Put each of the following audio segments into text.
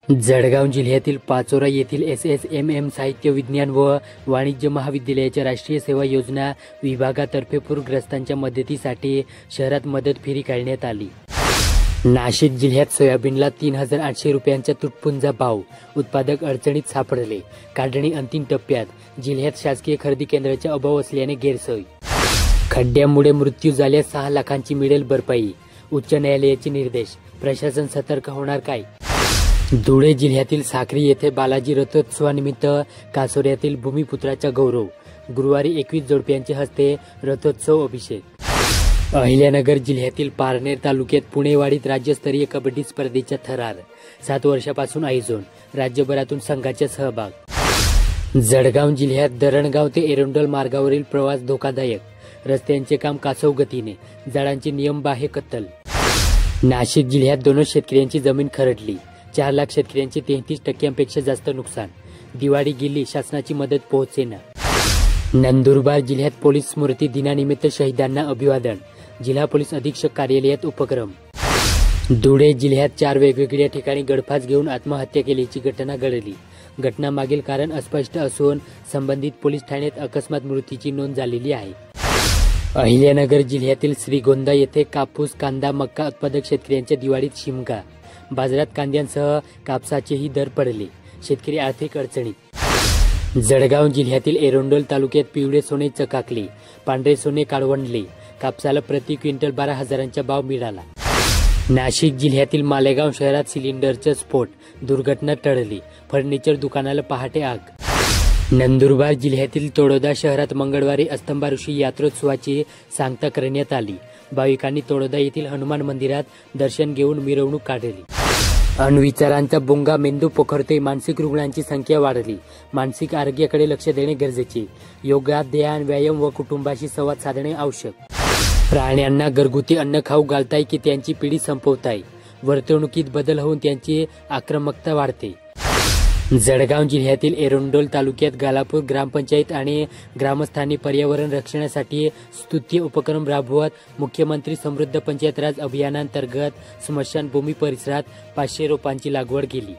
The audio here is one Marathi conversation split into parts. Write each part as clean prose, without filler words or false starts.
जळगाव जिल्ह्यातील पाचोरा येथील SSMM साहित्य विज्ञान व वाणिज्य महाविद्यालयाच्या राष्ट्रीय सेवा योजना विभागातर्फे पूरग्रस्तांच्या मदतीसाठी शहरात मदत फेरी काढण्यात आली। नाशिक जिल्ह्यात सोयाबीनला 3800 रुपयांचा तुटपुंजा भाव, उत्पादक अडचणीत सापडले। काढणी अंतिम टप्प्यात। जिल्ह्यात शासकीय खरेदी केंद्राचा अभाव असल्याने गैरसोय। खड्ड्यामुळे मृत्यू झाल्यास 6 लाखांची मिळेल भरपाई। उच्च न्यायालयाचे निर्देश। प्रशासन सतर्क होणार काय? धुळे जिल्ह्यातील साक्री येथे बालाजी रथोत्सवानिमित्त कासोऱ्यातील भूमिपुत्राचा गौरव। गुरुवारी 21 जोडप्यांच्या हस्ते रथोत्सव अभिषेक। अहिल्यानगर जिल्ह्यातील पारनेर तालुक्यात पुणेवाडीत राज्यस्तरीय कबड्डी स्पर्धेचा थरार। 7 वर्षापासून आयोजन। राज्यभरातून संघाचा सहभाग। जळगाव जिल्ह्यात धरणगाव ते एरंडोल मार्गावरील प्रवास धोकादायक। रस्त्यांचे काम कासव गतीने। झाडांची नियमबाह्य कत्तल। नाशिक जिल्ह्यात 2 शेतकऱ्यांची जमीन खरडली। 4 लाख शेतकऱ्यांचे 33% जास्त नुकसान। दिवाळी गेली, शासनाची मदत पोहोचेना। नंदुरबार जिल्ह्यात पोलीस स्मृती दिनानिमित्त शहीदांना अभिवादन। जिल्हा पोलीस अधीक्षक कार्यालयात उपक्रम। धुळे जिल्ह्यात 4 वेगवेगळ्या ठिकाणी गळफास घेऊन आत्महत्या केल्याची घटना घडली। घटनामागील कारण अस्पष्ट असून संबंधित पोलीस ठाण्यात अकस्मात मृत्यूची नोंद झालेली आहे। अहिल्यानगर जिल्ह्यातील श्रीगोंदा येथे कापूस, कांदा, मक्का उत्पादक शेतकऱ्यांच्या दिवाळीत शिमगा। बाजारात कांद्यांसह कापसाचेही दर पडले। शेतकरी आर्थिक अडचणीत। जळगाव जिल्ह्यातील एरंडोल तालुक्यात पिवळे सोने चकाकले, पांढरे सोने काळवंडले। कापसाला प्रति क्विंटल 12,000चा भाव मिळाला। नाशिक जिल्ह्यातील मालेगाव शहरात सिलेंडरचा स्फोट, दुर्घटना टळली। फर्निचर दुकानाला पहाटे आग। नंदुरबार जिल्ह्यातील तळोदा शहरात मंगळवारी अस्तंबा ऋषी यात्रोत्सवाची सांगता करण्यात आली। भाविकांनी तळोदा येथील हनुमान मंदिरात दर्शन घेऊन मिरवणूक काढली। अणुविचारांचा बोंगा मेंदू पोखरते, मानसिक रुग्णांची संख्या वाढली। मानसिक आरोग्याकडे लक्ष देणे गरजेचे। योगा, ध्यान, व्यायाम व कुटुंबाशी संवाद साधणे आवश्यक। प्राण्यांना घरगुती अन्न खाऊ घालताय की त्यांची पिढी संपवताय? वर्तणुकीत बदल होऊन त्यांची आक्रमकता वाढते। जळगाव जिल्ह्यातील एरंडोल तालुक्यात गालापूर ग्रामपंचायत आणि ग्रामस्थांनी पर्यावरण रक्षणासाठी स्तुत्य उपक्रम राबवत मुख्यमंत्री समृद्ध पंचायत राज अभियानांतर्गत स्मशानभूमी परिसरात 500 रोपांची लागवड केली।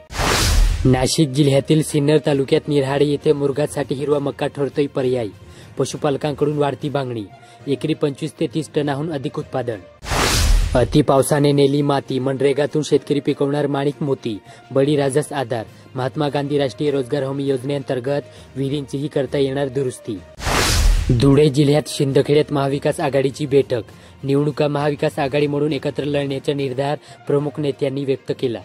नाशिक जिल्ह्यातील सिन्नर तालुक्यात निरहाडे येथे मुरघासाठी हिरवा मक्का ठरतोय पर्याय। पशुपालकांकडून वाढती मागणी। एकरी 25 ते 30 टनाहून अधिक उत्पादन। अतिपावसाने नेली माती, मनरेगातून शेतकरी पिकवणार माणिक मोती। बळीराजास आधार। महात्मा गांधी राष्ट्रीय रोजगार हमी योजनेअंतर्गत विहिरींचीही करता येणार दुरुस्ती। धुळे जिल्ह्यात शिंदखेड्यात महाविकास आघाडीची बैठक। निवडणुका महाविकास आघाडी म्हणून एकत्र लढण्याचा निर्धार प्रमुख नेत्यांनी व्यक्त केला।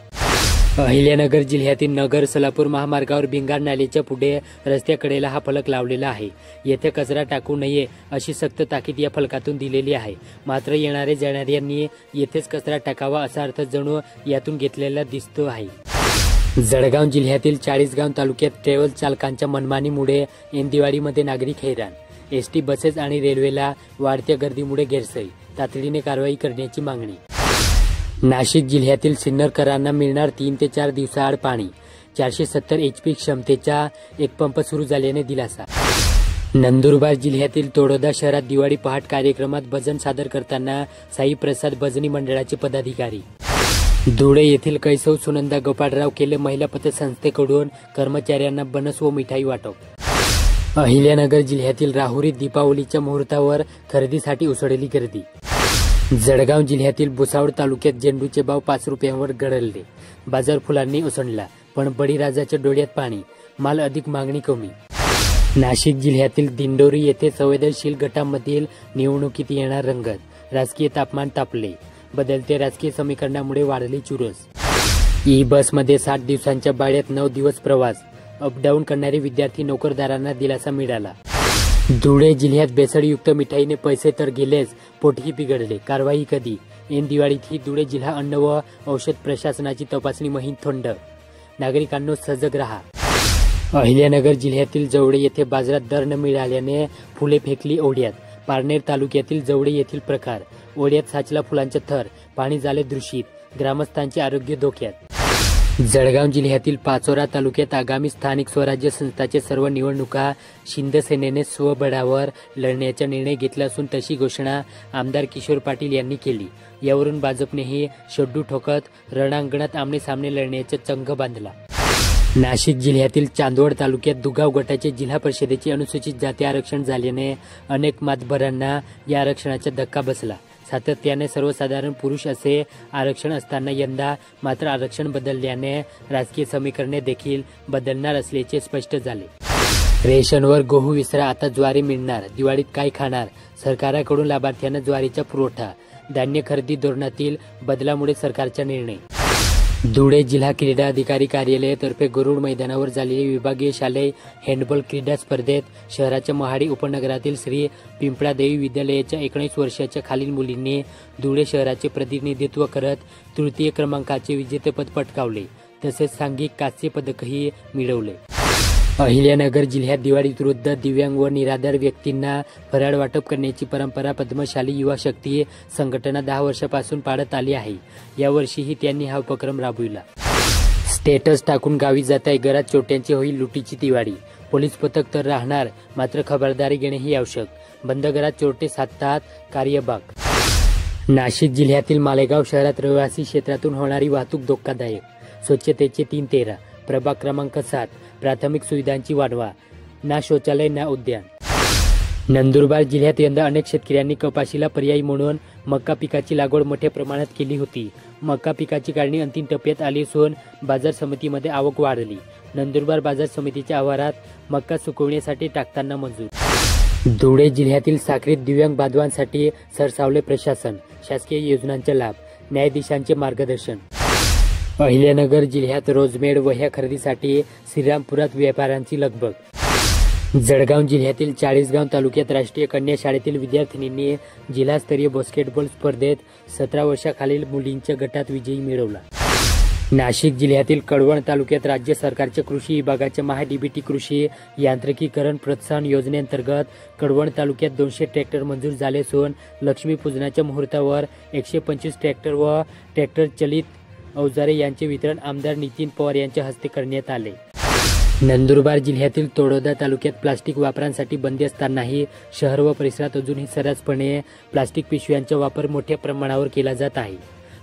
अहिल्यानगर जिल्ह्यातील नगर सोलापूर महामार्गावर भिंगार नाल्याच्या पुढे रस्त्याकडेला हा फलक लावलेला आहे। येथे कचरा टाकू नये अशी सक्त ताकीद या फलकातून दिलेली आहे। मात्र येणारे जाणाऱ्यांनी येथेच कचरा टाकावा असा अर्थ जणू यातून घेतलेला दिसतो आहे। जळगाव जिल्ह्यातील चाळीसगाव तालुक्यात ट्रॅव्हल चालकांच्या मनमानीमुळे ऐन दिवाळीमध्ये नागरिक हैराण। ST बसेस आणि रेल्वेला वाढत्या गर्दीमुळे गैरसोय। तातडीने कारवाई करण्याची मागणी। नाशिक जिल्ह्यातील सिन्नरकरांना मिळणार 3 ते 4 दिवसाआड पाणी। 470 HP क्षमतेचा एक पंप सुरू झाल्याने दिलासा। नंदुरबार जिल्ह्यातील तळोदा शहरात दिवाळी पहाट कार्यक्रमात भजन सादर करताना साई प्रसाद भजनी मंडळाचे पदाधिकारी। धुळे येथील कैसव सुनंदा गोपाळराव केले महिला पतसंस्थेकडून कर्मचाऱ्यांना बोनस व मिठाई वाटप। अहिल्यानगर जिल्ह्यातील राहुरीत दीपावलीच्या मुहूर्तावर खरेदीसाठी उसळली गर्दी। जळगाव जिल्ह्यातील भुसावळ तालुक्यात झेंडूचे भाव 5 रुपयांवर घडले। बाजार फुलांनी उसळला, पण बळीराजाच्या डोळ्यात पाणी। माल अधिक, मागणी कमी। नाशिक जिल्ह्यातील दिंडोरी येथे संवेदनशील गटामधील निवडणुकीत येणार रंगत। राजकीय तापमान तापले। बदलते राजकीय समीकरणामुळे वाढली चुरस। बसमध्ये 60 दिवसांच्या बाळ्यात 9 दिवस प्रवास। अपडाऊन करणारे विद्यार्थी नोकरदारांना दिलासा मिळाला। धुळे जिल्ह्यात भेसळयुक्त मिठाईने पैसे तर गेलेच, पोटही बिघडले। कारवाई कधी? ऐन दिवाळीतही धुळे जिल्हा अन्न व औषध प्रशासनाची तपासणी मोहीम थंड। नागरिकांनो सजग राहा। अहिल्यानगर जिल्ह्यातील जवळे येथे बाजारात दर न मिळाल्याने फुले फेकली ओढ्यात। पारनेर तालुक्यातील जवळे येथील प्रकार। ओढ्यात साचला फुलांचा थर, पाणी झाले दूषित। ग्रामस्थांचे आरोग्य धोक्यात। जळगाव जिल्ह्यातील पाचोरा तालुक्यात आगामी स्थानिक स्वराज्य संस्थांच्या सर्व निवडणुका शिंदसेनेने स्वबळावर लढण्याचा निर्णय घेतला असून तशी घोषणा आमदार किशोर पाटील यांनी केली। यावरून भाजपनेही शड्डू ठोकत रणांगणात आमने-सामने लढण्याचा चंग बांधला। नाशिक जिल्ह्यातील चांदवड तालुक्यात दुगाव गटाचे जिल्हा परिषदेचे अनुसूचित जाती आरक्षण झाल्याने अनेक मातबरांना या आरक्षणाचा धक्का बसला। सातत्याने सर्वसाधारण पुरुष असे आरक्षण असताना यंदा मात्र आरक्षण बदलल्याने राजकीय समीकरणे देखील बदलणार असल्याचे स्पष्ट झाले। रेशनवर गहू विसरा, आता ज्वारी मिळणार, दिवाळीत काय खाणार? सरकाराकडून लाभार्थ्यांना ज्वारीचा पुरवठा, धान्य खरेदी धोरणातील बदलामुळे सरकारचा निर्णय। धुळे जिल्हा क्रीडा अधिकारी कार्यालयातर्फे गरुड मैदानावर झालेल्या विभागीय शालेय हँडबॉल क्रीडा स्पर्धेत शहराच्या महाडी उपनगरातील श्री पिंपळादेवी विद्यालयाच्या 19 वर्षाच्या खालील मुलींनी धुळे शहराचे प्रतिनिधित्व करत तृतीय क्रमांकाचे विजेतेपद पटकावले, तसेच सांघिक कांस्य पदकही मिळवले। अहिल्यानगर जिल्ह्यात दिवाळीविरुद्ध दिव्यांग व निराधार व्यक्तींना फराळ वाटप करण्याची परंपरा पद्मशाली युवा शक्ती संघटना 10 वर्षापासून पाळत आली आहे। यावर्षीही त्यांनी हा उपक्रम राबविला। स्टेटस टाकून गावी जाताय, घरात चोरट्यांची होईल लुटीची दिवाळी, पोलीस पथक तर राहणार, मात्र खबरदारी घेणेही आवश्यक, बंद घरात चोरटे साधतात कार्यभाग। नाशिक जिल्ह्यातील मालेगाव शहरात रहिवासी क्षेत्रातून होणारी वाहतूक धोकादायक, स्वच्छतेचे 3-13, प्रभाग क्रमांक 7, प्राथमिक सुविधांची वाढवा, ना शौचालय ना उद्यान। नंदुरबार जिल्ह्यात यंदा अनेक शेतकऱ्यांनी कपाशीला पर्यायी म्हणून मका पिकाची लागवड मोठ्या प्रमाणात केली होती। मका पिकाची काढणी अंतिम टप्प्यात आली असून बाजार समितीमध्ये आवक वाढली। नंदुरबार बाजार समितीच्या आवारात मका सुकवण्यासाठी टाकताना मंजूर। धुळे जिल्ह्यातील साक्रीत दिव्यांग बांधवांसाठी सरसावले प्रशासन, शासकीय योजनांचा लाभ, न्यायाधीशांचे मार्गदर्शन। अहिल्यानगर जिल्ह्यात रोजमेड वह्या खरेदीसाठी श्रीरामपुरात व्यापाऱ्यांची लगबग। जळगाव जिल्ह्यातील चाळीसगाव तालुक्यात राष्ट्रीय कन्या शाळेतील विद्यार्थिनींनी जिल्हास्तरीय बास्केटबॉल स्पर्धेत 17 वर्षाखालील मुलींच्या गटात विजय मिळवला। नाशिक जिल्ह्यातील कळवण तालुक्यात राज्य सरकारच्या कृषी विभागाच्या महाडीबीटी कृषी यांत्रिकीकरण प्रोत्साहन योजनेअंतर्गत कळवण तालुक्यात 200 ट्रॅक्टर मंजूर झाले असून लक्ष्मीपूजनाच्या मुहूर्तावर 125 ट्रॅक्टर व ट्रॅक्टर चलित अवजारे यांचे वितरण आमदार नितीन पवार यांच्या हस्ते करण्यात आले। नंदुरबार जिल्ह्यातील तळोदा तालुक्यात प्लास्टिक वापरांसाठी बंदी असतानाही शहर व परिसरात अजूनही सर्रासपणे प्लास्टिक पिशव्यांचा वापर मोठ्या प्रमाणावर केला जात आहे।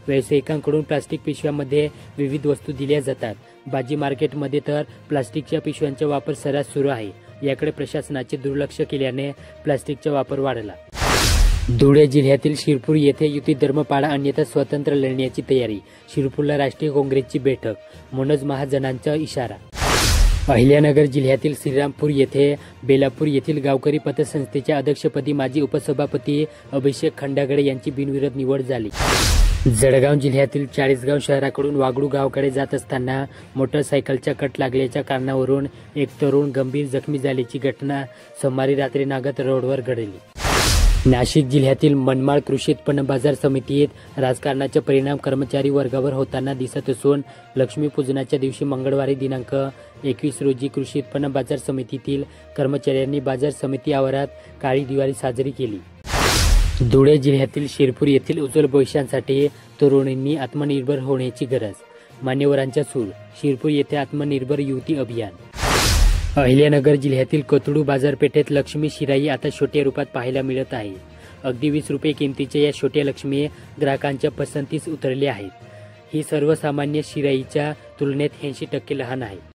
व्यावसायिकांकडून प्लास्टिक पिशव्यांमध्ये विविध वस्तू दिल्या जातात। भाजी मार्केटमध्ये तर प्लास्टिकच्या पिशव्यांचा वापर सर्रास सुरू आहे। याकडे प्रशासनाचे दुर्लक्ष केल्याने प्लास्टिकचा वापर वाढला। धुळे जिल्ह्यातील शिरपूर येथे युती धर्म पाळा अन्यथा स्वतंत्र लढण्याची तयारी, शिरपूरला राष्ट्रीय काँग्रेसची बैठक, मनोज महाजनांचा इशारा। अहिल्यानगर जिल्ह्यातील श्रीरामपूर येथे बेलापूर येथील गावकरी पतसंस्थेच्या अध्यक्षपदी माजी उपसभापती अभिषेक खंडागळे यांची बिनविरोध निवड झाली। जळगाव जिल्ह्यातील चाळीसगाव शहराकडून वागडू गावाकडे जात असताना मोटरसायकलच्या कट लागल्याच्या कारणावरून एक तरुण गंभीर जखमी झाल्याची घटना सोमवारी रात्री नागत रोडवर घडली। नाशिक जिल्ह्यातील मनमाड कृषी उत्पन्न बाजार समितीत राजकारणाचा परिणाम कर्मचारी वर्गावर होताना दिसत असून लक्ष्मीपूजनाच्या दिवशी मंगळवारी दिनांक 21 रोजी कृषी उत्पन्न बाजार समितीतील कर्मचाऱ्यांनी बाजार समिती आवारात काळी दिवाळी साजरी केली। धुळे जिल्ह्यातील शिरपूर येथील उज्ज्वल भविष्यासाठी तरुणींनी आत्मनिर्भर होण्याची गरज, मान्यवरांचा सूर, शिरपूर येथे आत्मनिर्भर युवती अभियान। अहिल्यानगर जिल्ह्यातील कोथरूड बाजारपेठेत लक्ष्मी शिराई आता छोट्या रूपात पाहायला मिळत आहे। अगदी 20 रुपये किमतीच्या या छोट्या लक्ष्मी ग्राहकांच्या पसंतीस उतरल्या आहेत। ही सर्वसामान्य शिराईच्या तुलनेत 80% लहान आहे।